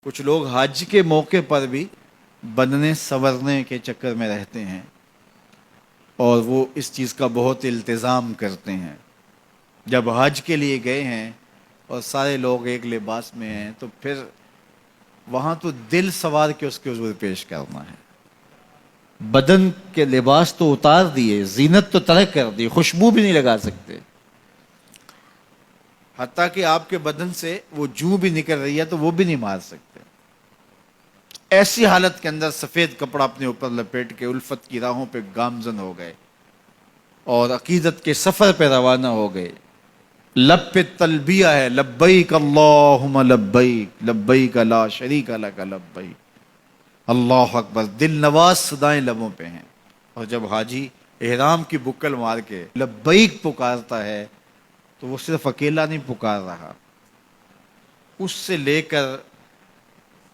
کچھ لوگ حج کے موقع پر بھی بننے سنورنے کے چکر میں رہتے ہیں اور وہ اس چیز کا بہت التزام کرتے ہیں۔ جب حج کے لیے گئے ہیں اور سارے لوگ ایک لباس میں ہیں تو پھر وہاں تو دل سوار کے اس کے حضور پیش کرنا ہے۔ بدن کے لباس تو اتار دیے، زینت تو ترک کر دی، خوشبو بھی نہیں لگا سکتے، حتیٰ کہ آپ کے بدن سے وہ جو بھی نکل رہی ہے تو وہ بھی نہیں مار سکتے۔ ایسی حالت کے اندر سفید کپڑا اپنے اوپر لپیٹ کے الفت کی راہوں پہ گامزن ہو گئے اور عقیدت کے سفر پہ روانہ ہو گئے۔ لب پہ تلبیہ ہے، لبیک اللہم لبیک لبیک لا شریک لک لبیک، اللہ اکبر، دل نواز صدائیں لبوں پہ ہیں۔ اور جب حاجی احرام کی بکل مار کے لبیک پکارتا ہے تو وہ صرف اکیلا نہیں پکار رہا، اس سے لے کر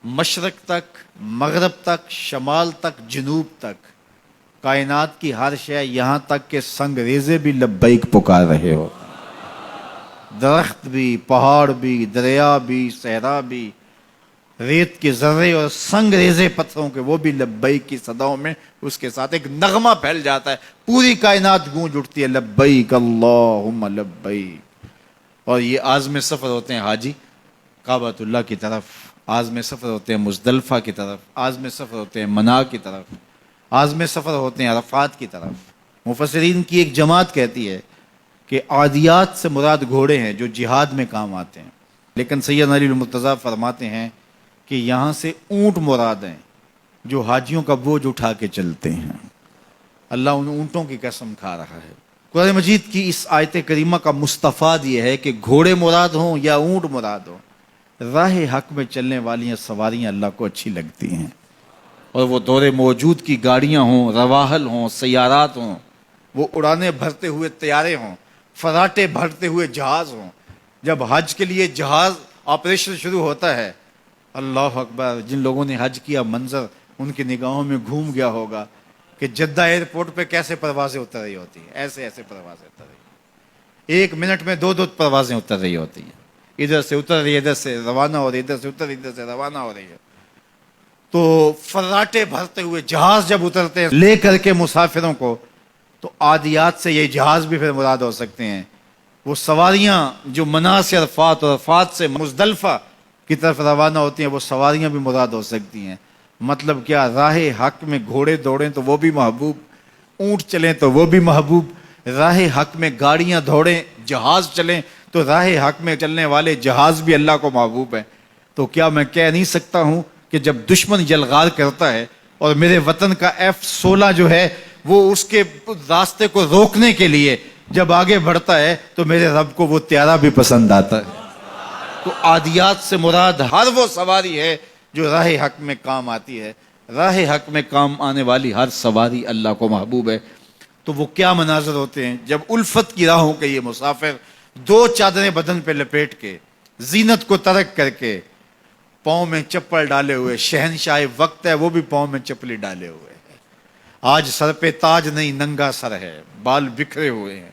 مشرق تک، مغرب تک، شمال تک، جنوب تک، کائنات کی ہر شے، یہاں تک کہ سنگ ریزے بھی لبیک پکار رہے ہو، درخت بھی، پہاڑ بھی، دریا بھی، صحرا بھی، ریت کے ذرے اور سنگ ریزے پتھروں کے، وہ بھی لبیک کی صداؤں میں اس کے ساتھ ایک نغمہ پھیل جاتا ہے، پوری کائنات گونج اٹھتی ہے، لبیک اللہم لبیک۔ اور یہ عازم سفر ہوتے ہیں حاجی کعبۃ اللہ کی طرف، عازم سفر ہوتے ہیں مزدلفہ کی طرف، عازم سفر ہوتے ہیں منا کی طرف، عازم سفر ہوتے ہیں عرفات کی طرف۔ مفسرین کی ایک جماعت کہتی ہے کہ عادیات سے مراد گھوڑے ہیں جو جہاد میں کام آتے ہیں، لیکن سید علی المرتضیٰ فرماتے ہیں کہ یہاں سے اونٹ مراد ہیں جو حاجیوں کا بوجھ اٹھا کے چلتے ہیں۔ اللہ ان اونٹوں کی قسم کھا رہا ہے۔ قرآن مجید کی اس آیت کریمہ کا مستفاد یہ ہے کہ گھوڑے مراد ہوں یا اونٹ مراد ہوں، راہ حق میں چلنے والی سواریاں اللہ کو اچھی لگتی ہیں، اور وہ دور موجود کی گاڑیاں ہوں، رواحل ہوں، سیارات ہوں، وہ اڑانے بھرتے ہوئے طیارے ہوں، فراٹے بھرتے ہوئے جہاز ہوں۔ جب حج کے لیے جہاز آپریشن شروع ہوتا ہے، اللہ اکبر، جن لوگوں نے حج کیا منظر ان کی نگاہوں میں گھوم گیا ہوگا کہ جدہ ایئرپورٹ پہ کیسے پروازیں اتر رہی ہوتی ہیں، ایسے ایسے پروازیں اتر رہی ہیں، ایک منٹ میں دو پروازیں اتر رہی ہوتی ہیں، ادھر سے اتر رہی ہے، ادھر سے روانہ ہو رہی ہے، ادھر سے اتر رہی ہے، ادھر سے روانہ ہو رہی ہے۔ تو فراٹے بھرتے ہوئے جہاز جب اترتے ہیں لے کر کے مسافروں کو، تو عادیات سے یہ جہاز بھی پھر مراد ہو سکتے ہیں۔ وہ سواریاں جو منا سے عرفات اور عرفات سے مزدلفہ کی طرف روانہ ہوتی ہیں، وہ سواریاں بھی مراد ہو سکتی ہیں۔ مطلب کیا، راہ حق میں گھوڑے دوڑیں تو وہ بھی محبوب، اونٹ چلیں تو وہ بھی محبوب، راہ حق میں گاڑیاں دوڑیں، جہاز چلیں تو راہ حق میں چلنے والے جہاز بھی اللہ کو محبوب ہیں۔ تو کیا میں کہہ نہیں سکتا ہوں کہ جب دشمن یلغار کرتا ہے اور میرے وطن کا F-16 جو ہے وہ اس کے راستے کو روکنے کے لیے جب آگے بڑھتا ہے تو میرے رب کو وہ طیارہ بھی پسند آتا ہے۔ تو عادیات سے مراد ہر وہ سواری ہے جو راہ حق میں کام آتی ہے، راہ حق میں کام آنے والی ہر سواری اللہ کو محبوب ہے۔ تو وہ کیا مناظر ہوتے ہیں جب الفت کی راہوں کے یہ مسافر دو چادریں بدن پہ لپیٹ کے، زینت کو ترک کر کے، پاؤں میں چپل ڈالے ہوئے، شہنشاہ وقت ہے وہ بھی پاؤں میں چپلی ڈالے ہوئے ہیں، آج سر پہ تاج نہیں ننگا سر ہے، بال بکھرے ہوئے ہیں،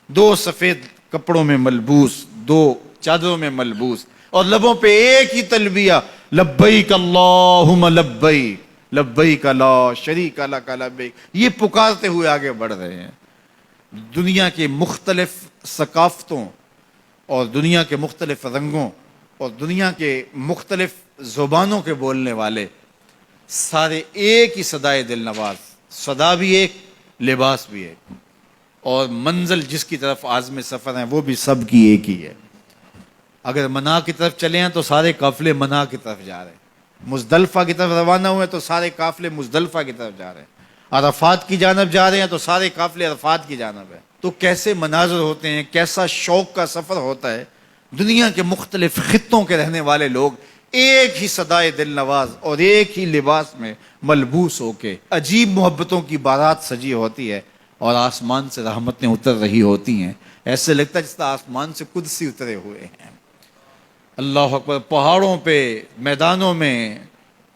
دو سفید کپڑوں میں ملبوس، دو چادروں میں ملبوس، اور لبوں پہ ایک ہی تلبیہ، لبیک اللہم لبیک لبیک لا شریک لک لبیک، یہ پکارتے ہوئے آگے بڑھ رہے ہیں۔ دنیا کے مختلف ثقافتوں اور دنیا کے مختلف رنگوں اور دنیا کے مختلف زبانوں کے بولنے والے سارے ایک ہی صدائے دل نواز، صدا بھی ایک، لباس بھی ایک، اور منزل جس کی طرف عازم سفر ہیں وہ بھی سب کی ایک ہی ہے۔ اگر منا کی طرف چلے ہیں تو سارے قافلے منا کی طرف جا رہے ہیں، مزدلفہ کی طرف روانہ ہوئے تو سارے قافلے مزدلفہ کی طرف جا رہے ہیں، عرفات کی جانب جا رہے ہیں تو سارے قافلے عرفات کی جانب ہیں۔ تو کیسے مناظر ہوتے ہیں، کیسا شوق کا سفر ہوتا ہے۔ دنیا کے مختلف خطوں کے رہنے والے لوگ ایک ہی صدائے دل نواز اور ایک ہی لباس میں ملبوس ہو کے، عجیب محبتوں کی بارات سجی ہوتی ہے اور آسمان سے رحمتیں اتر رہی ہوتی ہیں، ایسے لگتا ہے جس طرح آسمان سے قدسی اترے ہوئے ہیں۔ اللہ اکبر، پہاڑوں پہ، میدانوں میں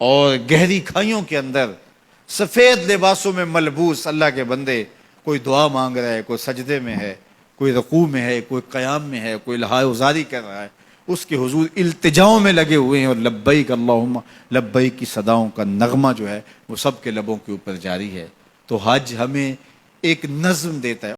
اور گہری کھائیوں کے اندر سفید لباسوں میں ملبوس اللہ کے بندے، کوئی دعا مانگ رہا ہے، کوئی سجدے میں ہے، کوئی رکوع میں ہے، کوئی قیام میں ہے، کوئی لہائے ازاری کر رہا ہے، اس کے حضور التجاؤں میں لگے ہوئے ہیں، اور لبیک اللہم لبیک کی صداؤں کا نغمہ جو ہے وہ سب کے لبوں کے اوپر جاری ہے۔ تو حج ہمیں ایک نظم دیتا ہے۔